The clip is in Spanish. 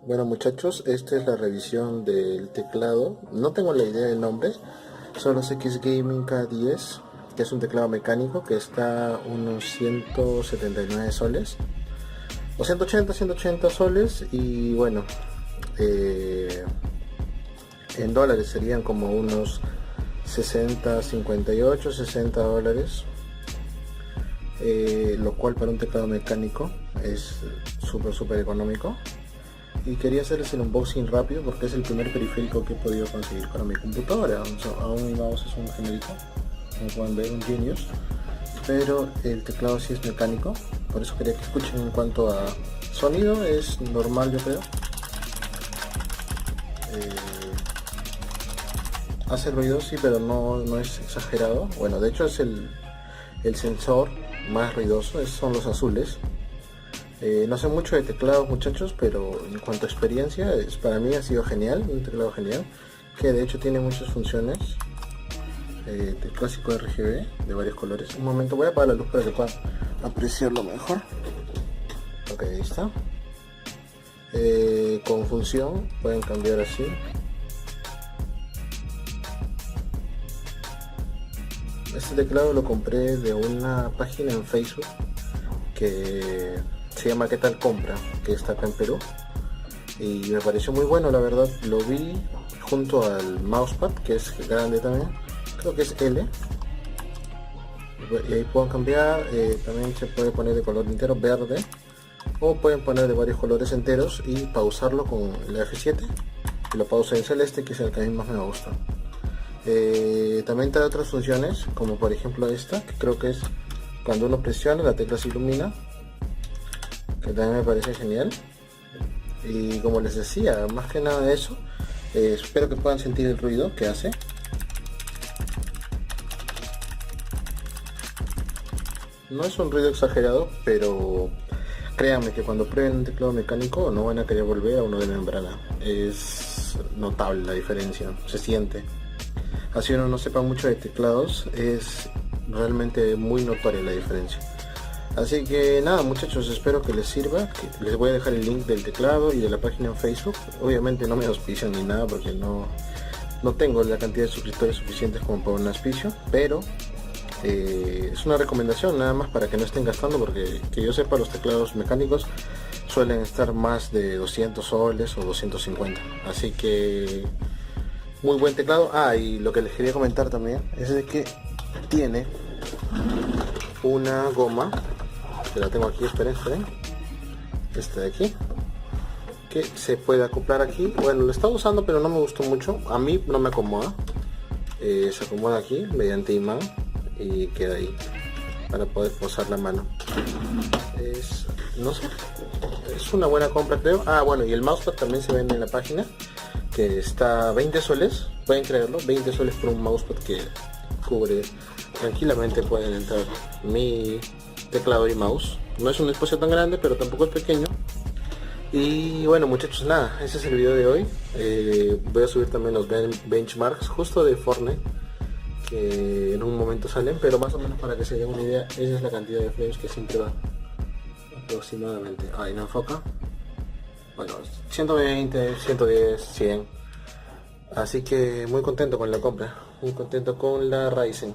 Bueno muchachos, esta es la revisión del teclado. No tengo la idea del nombre, solo sé que es Gaming K10, que es un teclado mecánico que está unos 179 soles o 180 soles. Y bueno, en dólares serían como unos 60 dólares, lo cual para un teclado mecánico es súper económico. Y quería hacerles el unboxing rápido porque es el primer periférico que he podido conseguir para mi computadora. Aún mi mouse es un genérico, como pueden ver, un Genius, pero el teclado sí es mecánico. Por eso quería que escuchen. En cuanto a sonido, es normal, yo creo. Hace ruido, sí, pero no es exagerado. Bueno, de hecho es el sensor más ruidoso, son los azules. No sé mucho de teclados muchachos, pero en cuanto a experiencia, para mí ha sido genial, un teclado genial, que de hecho tiene muchas funciones, del clásico RGB de varios colores. Un momento, voy a apagar la luz para que puedan apreciarlo mejor. Ok, ahí está. Con función pueden cambiar así. Este teclado lo compré de una página en Facebook que se llama ¿Qué tal compra?, que está acá en Perú, y me pareció muy bueno, la verdad. Lo vi junto al mousepad, que es grande también, creo que es L, y ahí pueden cambiar. También se puede poner de color entero verde, o pueden poner de varios colores enteros y pausarlo con la F7, y lo pausa en celeste, que es el que a mí más me gusta. También trae otras funciones, como por ejemplo esta, que creo que es cuando uno presiona la tecla se ilumina, que también me parece genial. Y como les decía, más que nada eso, espero que puedan sentir el ruido que hace. No es un ruido exagerado, pero créanme que cuando prueben un teclado mecánico no van a querer volver a uno de membrana. Es notable la diferencia, se siente. Así uno no sepa mucho de teclados, es realmente muy notoria la diferencia. Así que nada muchachos, espero que les sirva. Les voy a dejar el link del teclado y de la página en Facebook. Obviamente no me auspician ni nada porque no tengo la cantidad de suscriptores suficientes como para un auspicio, pero es una recomendación nada más para que no estén gastando, porque que yo sepa los teclados mecánicos suelen estar más de 200 soles o 250. Así que muy buen teclado. Y lo que les quería comentar también es de que tiene una goma, que la tengo aquí, esperen, esta de aquí, que se puede acoplar aquí. Bueno, lo estaba usando pero no me gustó mucho, a mí no me acomoda. Se acomoda aquí mediante imán y queda ahí para poder posar la mano. No sé, es una buena compra, creo. Bueno, y el mousepad también se vende en la página, que está 20 soles, pueden creerlo, 20 soles por un mousepad que cubre tranquilamente. Pueden entrar mi teclado y mouse. No es un espacio tan grande, pero tampoco es pequeño. Y bueno muchachos, nada, ese es el video de hoy. Voy a subir también los benchmarks justo de Fortnite, que en un momento salen, pero más o menos para que se den una idea, esa es la cantidad de frames que siempre va aproximadamente. Ahí no enfoca. Bueno, 120, 110, 100. Así que muy contento con la compra, muy contento con la Ryzen.